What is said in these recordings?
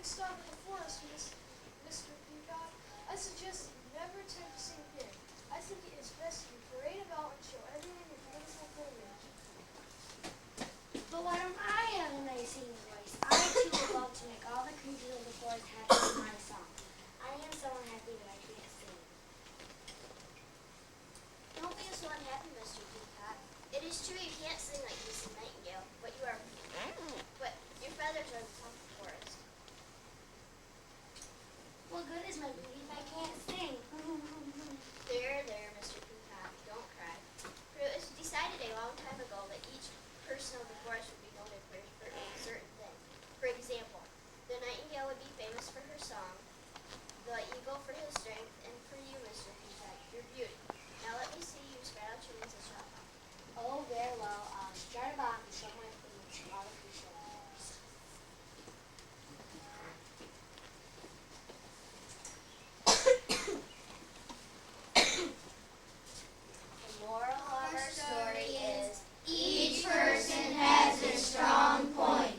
stop in the forest, Mr. Peacock. I suggest you never attempt to sing here. I think it is best you parade about and show everyone your beautiful plumage. But why don't I have a nice singing voice? I too would love to make all the creatures of the forest happy with my song. I am so unhappy that I can't sing. Don't be so unhappy, Mr. Peacock. It is true you can't sing like Mrs. Nightingale, but your feathers are the top of the forest. What good is my beauty if I can't sing? There, Mr. Peacock, don't cry. For it was decided a long time ago that each person of the forest would be noted for a certain thing. For example, the nightingale would be famous for her song, the eagle for his strength, and for you, Mr. Peacock, your beauty. Now let me see you spread out your wings and strut about. Oh, very well. I'll strut about and show my plumage to all the creatures of the forest. The moral of our story is Each person has a strong point.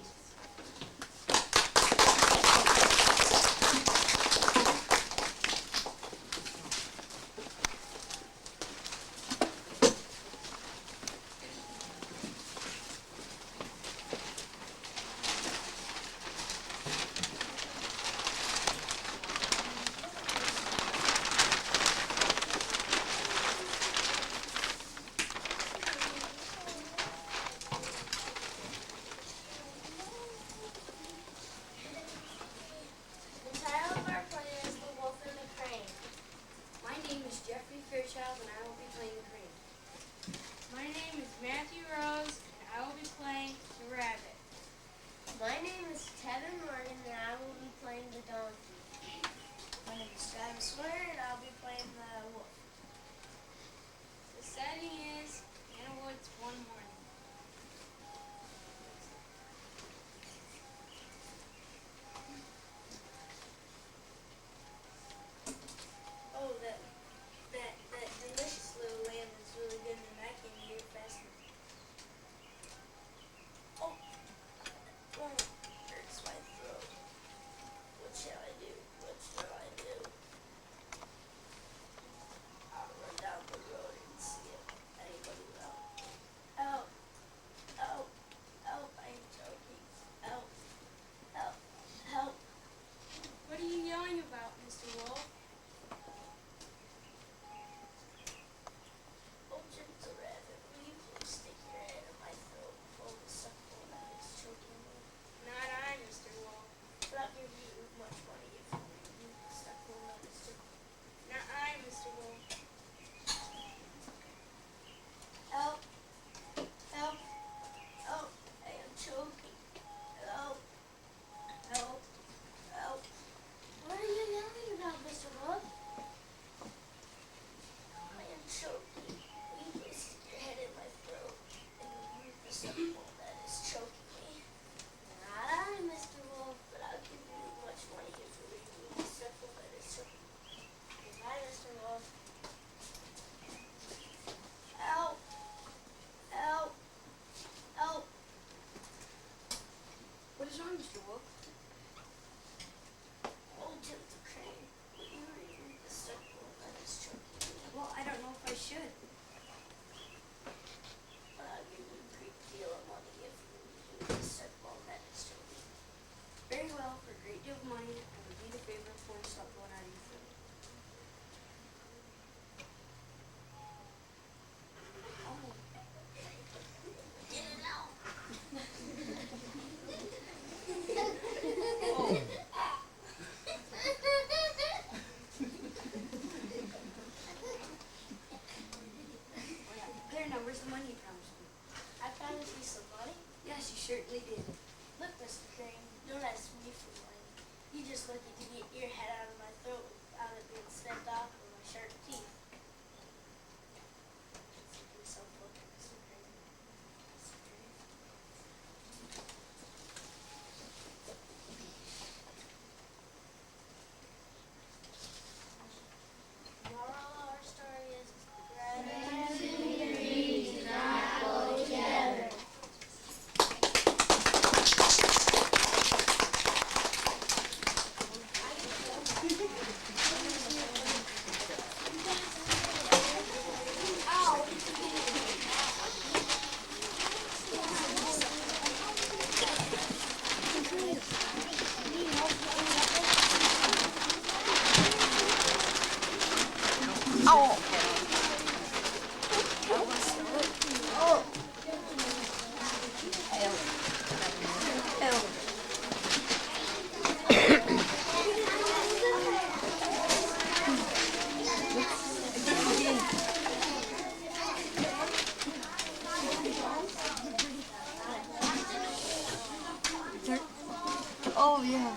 Oh, yeah.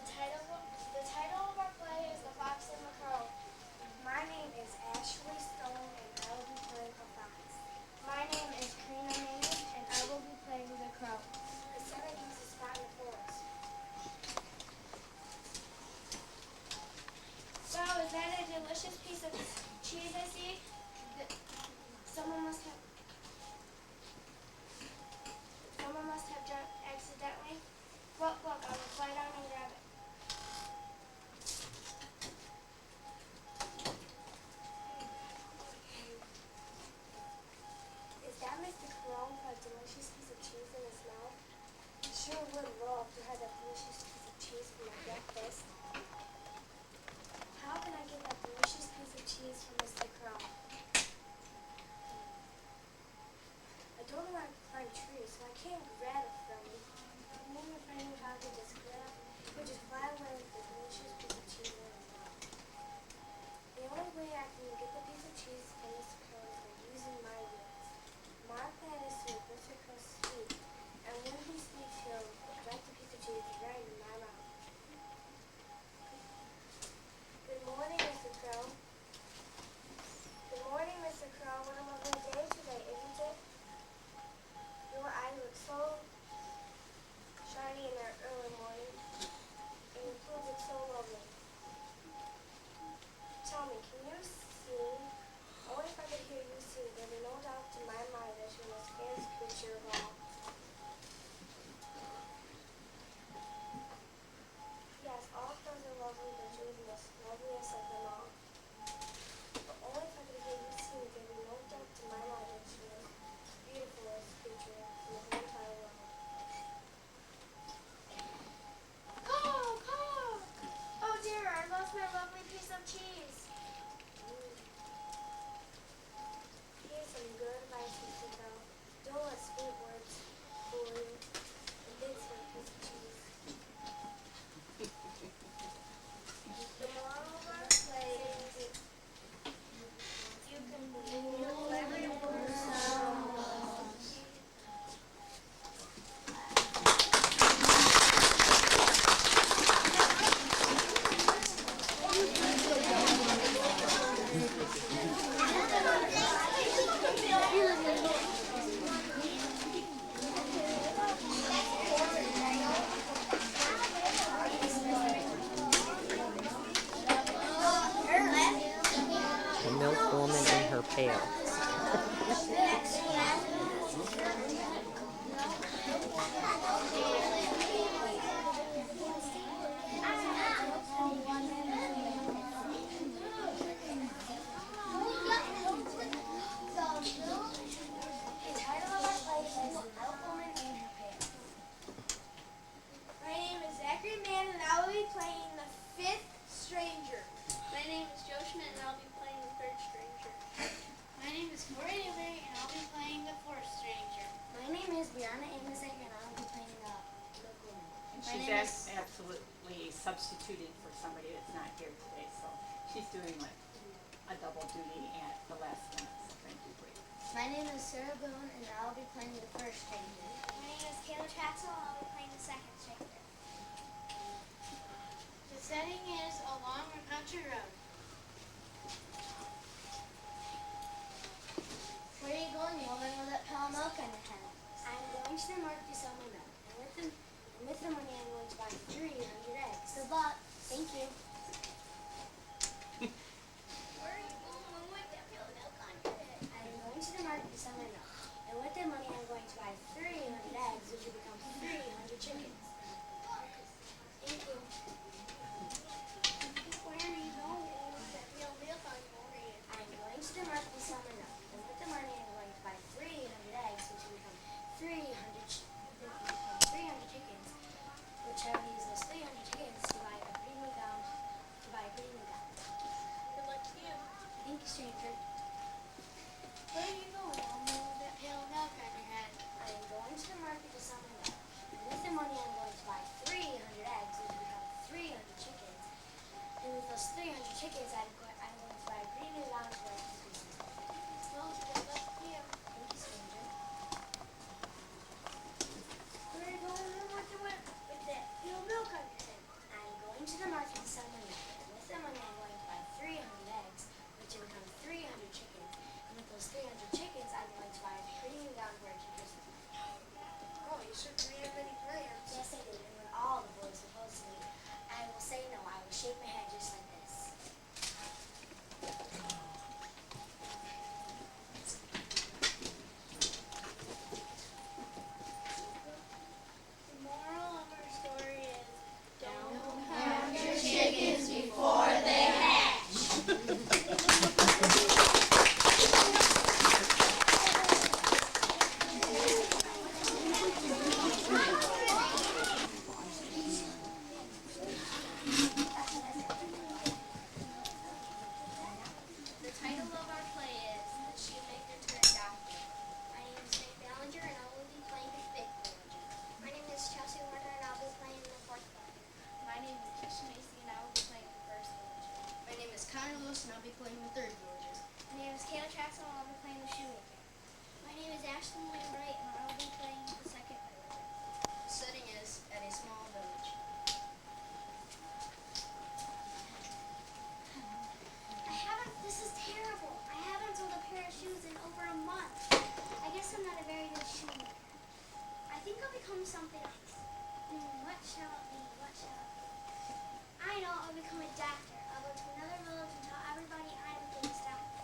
The title of our play is The Fox and the Crow. My name is Ashley Stone and I will be playing a fox. My name is Karina Maynard and I will be playing the crow. The setting is a spot in the forest. Wow, is that a delicious piece of cheese I see? Someone must have jumped accidentally. Look, I will fly down and grab it. Is that Mr. Crow with a delicious piece of cheese in his mouth? I sure would love to have that delicious piece of cheese for my breakfast. How can I get that delicious piece of cheese from Mr. Crow? I don't know how to climb trees, so I can't grab it from him. Maybe if I knew how to just grab, he would just fly away with the delicious piece of cheese in his mouth. The only way I can get the piece of cheese from Mr. Crow is by using my wits. My plan is to make Mr. Crow speak, and when he speaks, he'll drop the piece of cheese right in my mouth. Good morning, Mr. Crow. Good morning, Mr. Crow. What a lovely day today, isn't it? Your eyes look so shiny in the early morning, and your clothes look so lovely. Tell me, can you sing? Oh, if I could hear you sing, there'd be no doubt to my mind that you're the most famous creature of all. Yes, all crows are lovely, but you're the most loveliest of them all. But only if I could hear you sing, there'd be no doubt to my mind that you're the most beautifulest creature in the whole entire world. Caw! Oh dear, I lost my lovely piece of cheese. Here's some good advice, Mr. Crow. Don't let sweet words fool you. And thanks for a piece of cheese. The moral of our play is you can do every person. The milk woman in her pail. The title of our play is The Milkwoman and Her Pail. My name is Zachary Mann and I will be playing the fifth stranger. My name is Joe Schmidt and I'll be playing the third stranger. My name is Corey Avery and I'll be playing the fourth stranger. My name is Brianna Amosek and I will be playing the Milkwoman. And My she's name is- absolutely substituted for somebody that's not here today, so she's doing like a double duty at the last minute, so thank you, Bree. My name is Sarah Boone and I will be playing the first stranger. My name is Kayla Traxel and I'll be playing the second stranger. The setting is along a country road. Where are you going? You holding with that pail of milk on your head? I'm going to the market to sell my milk. And with the money I'm going to buy 300 eggs. Good luck. Thank you. Where are you going with that pail of milk on your head? I'm going to the market to sell my milk. And with that money I'm going to buy 300 eggs, which will become 300 chickens. Thank you. Where are you going with that pail of milk on your head? I'm going to the market to sell my milk. And with the money I'm going to buy 300 eggs, which will become 300 chickens, which I will use those 300 chickens to buy a pretty new gown. Good luck to you. Thank you, stranger. those 300 chickens, I'm going to buy a green and lounge where I can do some. Well, good luck to you. Thank you, stranger. Where are you going with that milk on your head? I'm going to the market to sell my milk. And with the money, I'm going to buy 300 eggs, which will become 300 chickens. And with those 300 chickens, I'm going to buy a green and lounge where I can do some. Oh, you certainly have many plans. Yes, I did. And when all the boys oppose me, I will say no. I will shake my head just like this. The moral of our story is don't Count your chickens before they hatch. The title of our play is The Shoemaker Turned Doctor. My name is Nick Ballinger and I will be playing the fifth villager. My name is Chelsea Warner and I'll be playing the fourth villager. My name is Keisha Macy and I will be playing the first villager. My name is Connor Lewis and I'll be playing the third villager. My name is Kayla Traxel and I'll be playing the shoemaker. My name is Ashlyn Wainwright and I'll be playing the second villager. The setting is at a small village. This is terrible. I haven't sold a pair of shoes in over a month. I guess I'm not a very good shoemaker. I think I'll become something else. What shall it be? What shall it be? I know, I'll become a doctor. I'll go to another village and tell everybody I'm a famous doctor.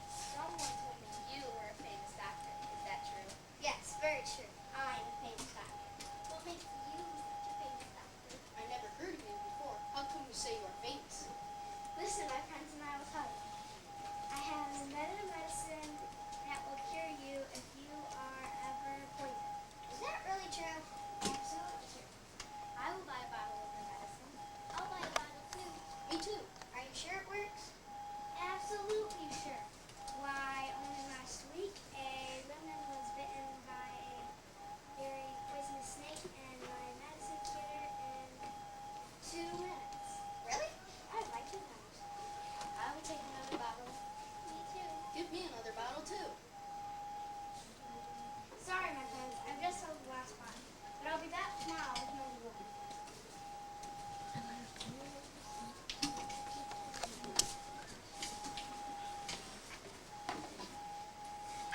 Someone told me you were a famous doctor. Is that true? Yes, very true. I'm a famous doctor. What makes you such a famous doctor? I never heard of you before. How come you say you are famous? Listen, my friends and I will tell you. I have invented a medicine that will cure you if you are ever poisoned. Is that really true? Absolutely true. I will buy a bottle of the medicine. I'll buy a bottle too. Me too. Are you sure it works? Absolutely sure. Why, only last week a woman was bitten by a very poisonous snake and my medicine cured her in 2 minutes. Really? I'd like to know. I will take another bottle. Me too. Give me another bottle too. Sorry, my friends. I've just sold the last bottle. But I'll be back tomorrow with another one.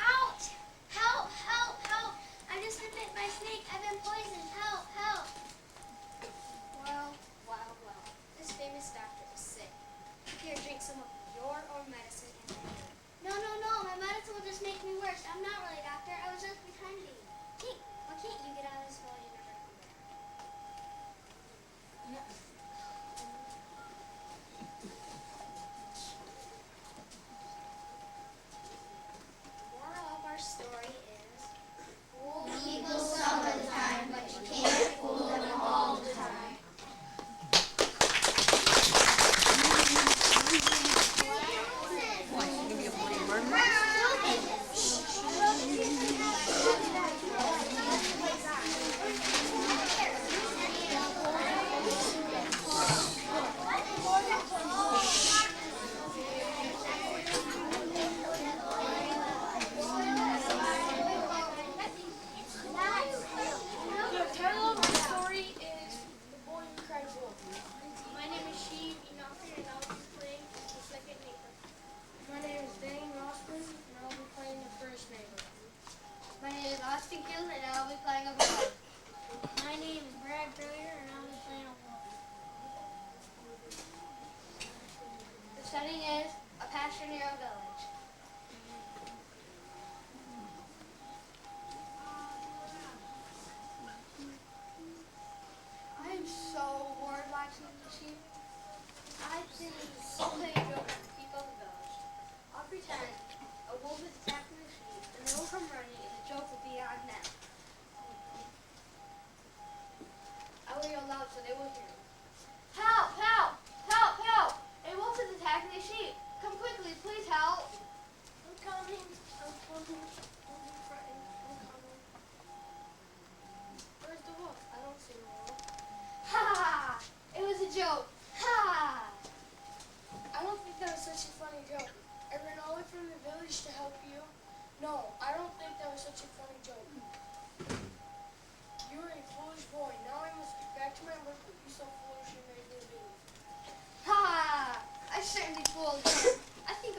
Ouch! Help! Help! Help! I've just been bit by a snake. I've been poisoned. Help! Help! Well. This famous doctor is sick. Here, drink some of your own medicine and then No. My medicine will just make me worse. I'm not really a doctor. I was just pretending. Hey, why can't you get out of this village and never come back? The moral of our story is Fool people some of the time, but you can't fool them all the time. The title of our story is The Boy Who Cried Wolf. My name is Sheen Enocher and I'll be playing the second neighbor. My name is Dane Rossman, and I'll be playing the first neighbor. My name is Austin Gill and I'll be playing a boy. My name is Brad Burrier, and I'll be playing a wolf. The setting is a pasture near a village. I am so bored watching the sheep. I think I'll play a joke on the people of the village. I'll pretend a wolf is attacking the sheep and they will come running and the joke will be on them. I will yell loud so they will hear me. Help! Help! Help! Help! A wolf is attacking the sheep. Come quickly, please help. I'm coming. I'm coming. Don't be frightened. I'm coming. Where's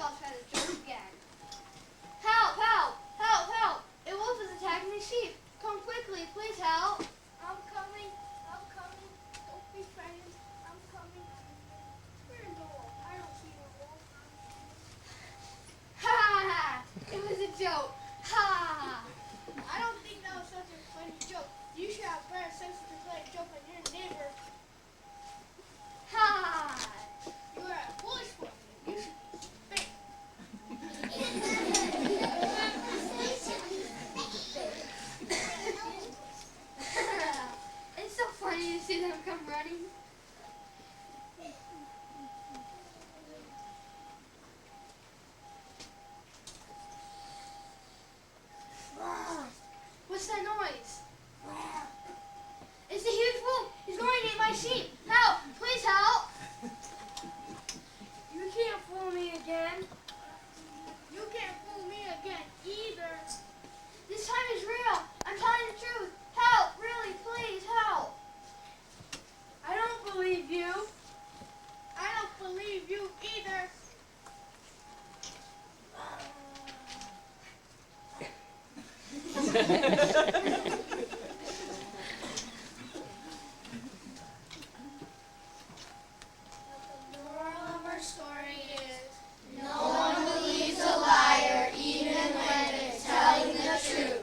Rudolph had a joke again. Help! Help! Help! Help! A wolf is attacking the sheep. Come quickly, please help. I'm coming. I'm coming. Don't be frightened. I'm coming. Where's the wolf? I don't see the wolf. Ha ha ha! It was a joke. Ha ha ha! I don't think that was such a funny joke. You should have better sense to play a joke on your neighbor. Ha ha ha! You are a foolish one. You should be spanked. It's so funny to see them come running. What's that noise? It's a huge wolf. He's going to eat my sheep. Help! Please help! You can't fool me again. You can't fool me again either. This time is real. I'm telling the truth. Help! Really, please help! I don't believe you. I don't believe you either. The moral of our story is no one believes a liar even when it's telling the truth.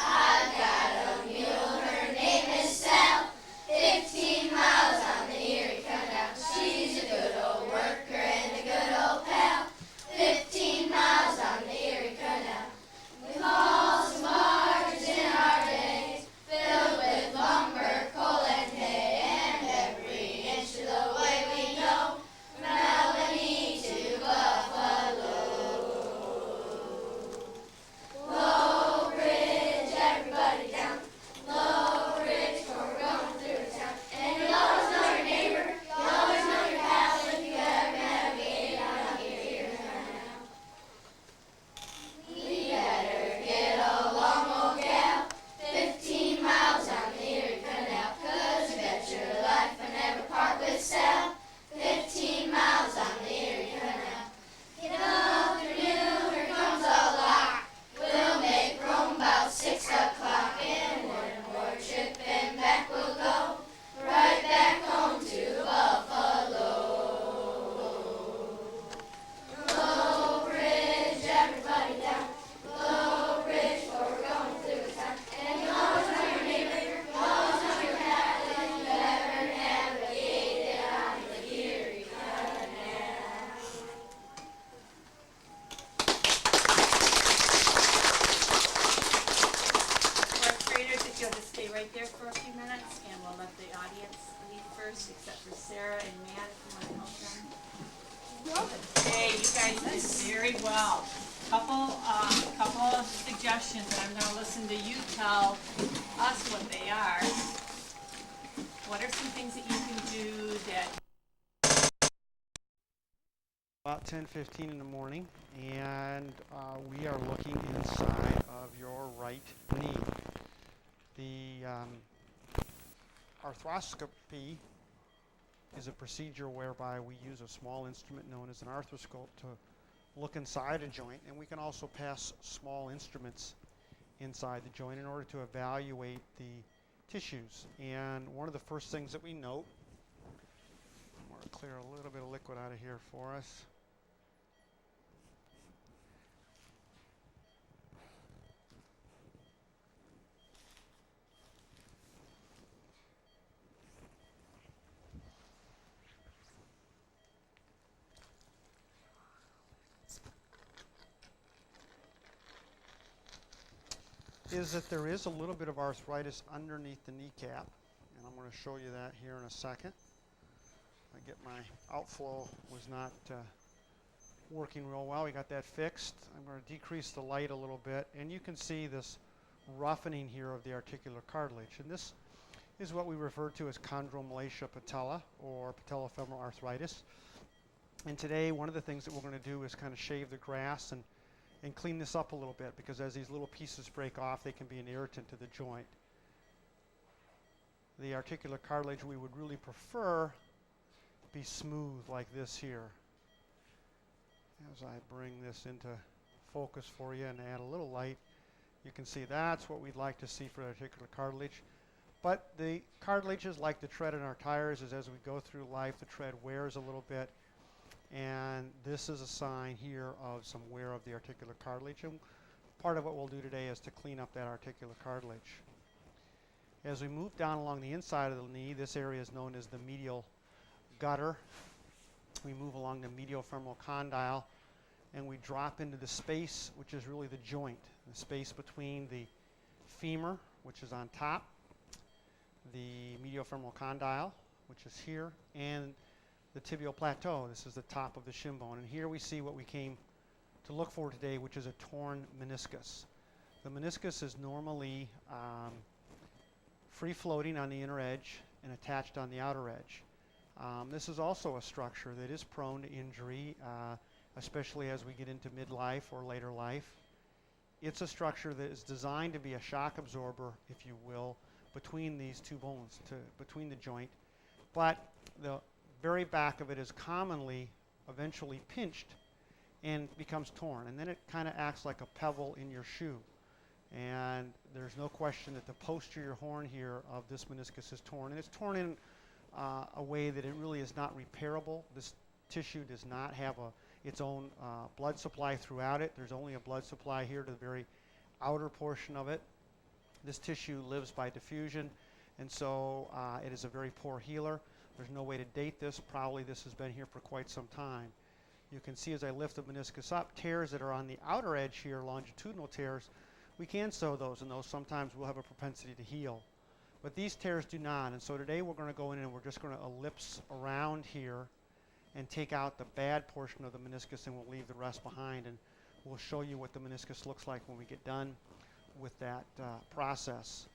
I've got a mule, her name is Sal, 15 miles on the Erie Canal. She's a good old worker and a good old pal, 15 miles on the Erie Canal. With hauls and barges in our days, filled with lumber, coal and hay, and every inch of the way we go, from Albany to Buffalo. Low Ridge, everybody down. Low Ridge, for we're going through town. And you'll always know your neighbor, you'll always know your pal if you ever navigate out here now. We better get along, old gal. 15 miles on the Erie Canal, 'cause you bet your life I never part with Sal. 15 miles on the Erie Canal. Get up, afternoon, here comes a lot. We'll make Rome about 6 o'clock, and one more trip and back we'll go, right back home to Buffalo. Low Ridge, everybody down. Low Ridge, for we're going through town. And you'll always know your neighbor, you'll always know your pal if you ever navigated on the Erie Canal. Fourth graders, if you'll just stay right there for a few minutes, and we'll let the audience leave first, except for Sarah and Matt, if you want to help them. Okay, you guys did very well. Couple of suggestions, and I'm gonna listen to you tell us what they are. What are some things that you can do that About 10:15 in the morning, and we are looking inside of your right knee. The arthroscopy is a procedure whereby we use a small instrument known as an arthroscope to look inside a joint, and we can also pass small instruments inside the joint in order to evaluate the tissues. And one of the first things that we note, I'm going to clear a little bit of liquid out of here for us. is that there is a little bit of arthritis underneath the kneecap, and I'm going to show you that here in a second. I get my outflow was not working real well. We got that fixed. I'm going to decrease the light a little bit, and you can see this roughening here of the articular cartilage, and this is what we refer to as chondromalacia patella, or patellofemoral arthritis. And today, one of the things that we're going to do is kind of shave the grass and clean this up a little bit, because as these little pieces break off, they can be an irritant to the joint. The articular cartilage we would really prefer be smooth like this here. As I bring this into focus for you and add a little light, you can see that's what we'd like to see for articular cartilage. But the cartilage is like the tread in our tires, is as we go through life, the tread wears a little bit. And this is a sign here of some wear of the articular cartilage. And part of what we'll do today is to clean up that articular cartilage. As we move down along the inside of the knee, this area is known as the medial gutter. We move along the medial femoral condyle, and we drop into the space, which is really the joint, the space between the femur, which is on top, the medial femoral condyle, which is here, and the tibial plateau. This is the top of the shin bone. And here we see what we came to look for today, which is a torn meniscus. The meniscus is normally free-floating on the inner edge and attached on the outer edge. This is also a structure that is prone to injury, especially as we get into midlife or later life. It's a structure that is designed to be a shock absorber, if you will, between these two bones, between the joint. But the very back of it is commonly eventually pinched and becomes torn, and then it kind of acts like a pebble in your shoe. And there's no question that the posterior horn here of this meniscus is torn, and it's torn in a way that it really is not repairable. This tissue does not have its own blood supply throughout it. There's only a blood supply here to the very outer portion of it. This tissue lives by diffusion, and so it is a very poor healer. There's no way to date this. Probably this has been here for quite some time. You can see as I lift the meniscus up, tears that are on the outer edge here, longitudinal tears, we can sew those, and those sometimes will have a propensity to heal. But these tears do not, and so today we're going to go in and we're just going to ellipse around here and take out the bad portion of the meniscus, and we'll leave the rest behind, and we'll show you what the meniscus looks like when we get done with that process.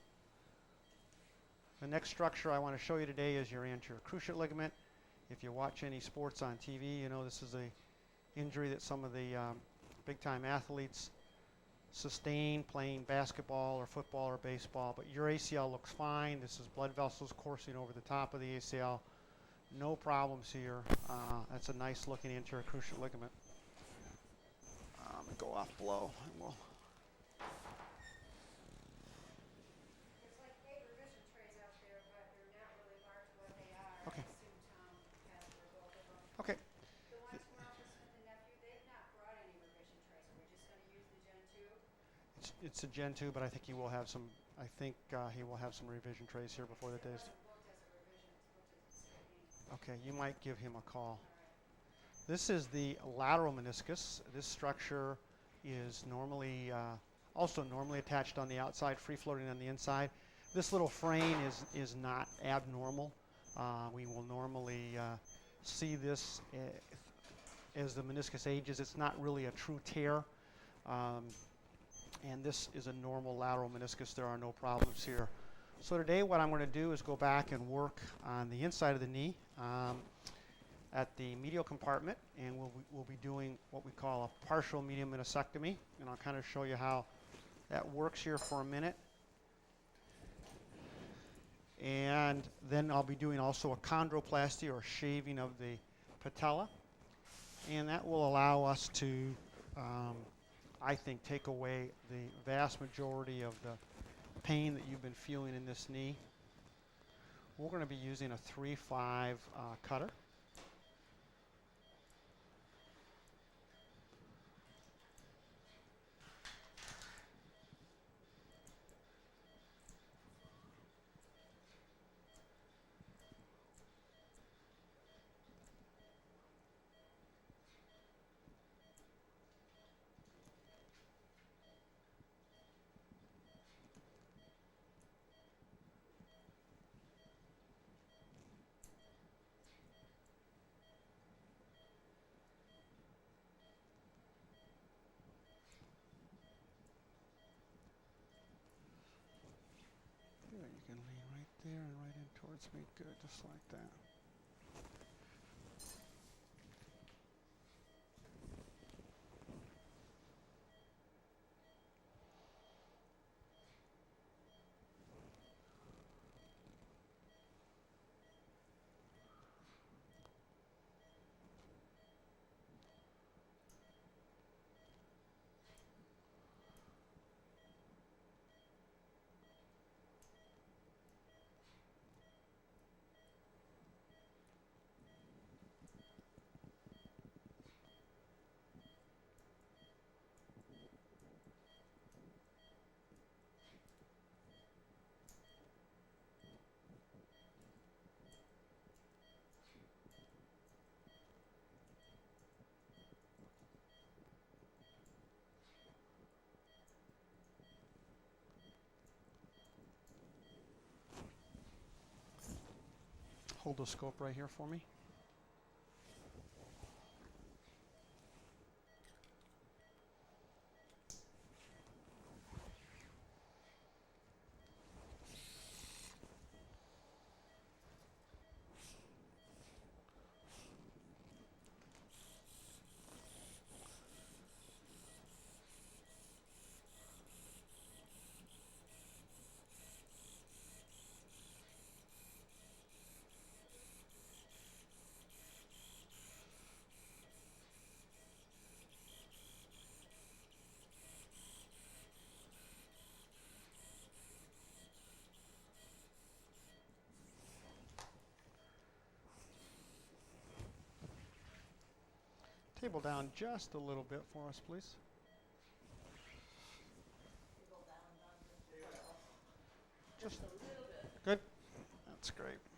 The next structure I want to show you today is your anterior cruciate ligament. If you watch any sports on TV, you know this is an injury that some of the big-time athletes sustain playing basketball or football or baseball. But your ACL looks fine. This is blood vessels coursing over the top of the ACL. No problems here. That's a nice-looking anterior cruciate ligament. Go off below, and we'll. Okay. Okay. The ones from Ralph Smith and Nephew, they've not brought any revision trays. We're just going to use the Gen 2. It's a Gen 2, but I think he will have some. I think he will have some revision trays here before the day's. Okay, you might give him a call. This is the lateral meniscus. This structure is normally also normally attached on the outside, free floating on the inside. This little frame is not abnormal. We will normally see this as the meniscus ages. It's not really a true tear. And this is a normal lateral meniscus. There are no problems here. So today what I'm going to do is go back and work on the inside of the knee at the medial compartment, and we'll be doing what we call a partial medial meniscectomy, and I'll kind of show you how that works here for a minute. And then I'll be doing also a chondroplasty, or shaving of the patella, and that will allow us to I think take away the vast majority of the pain that you've been feeling in this knee. We're going to be using a 3-5 cutter. lean right there and right in towards me. Good, just like that. Hold the scope right here for me. Table down just a little bit for us, please. Just a little bit. Good. That's great.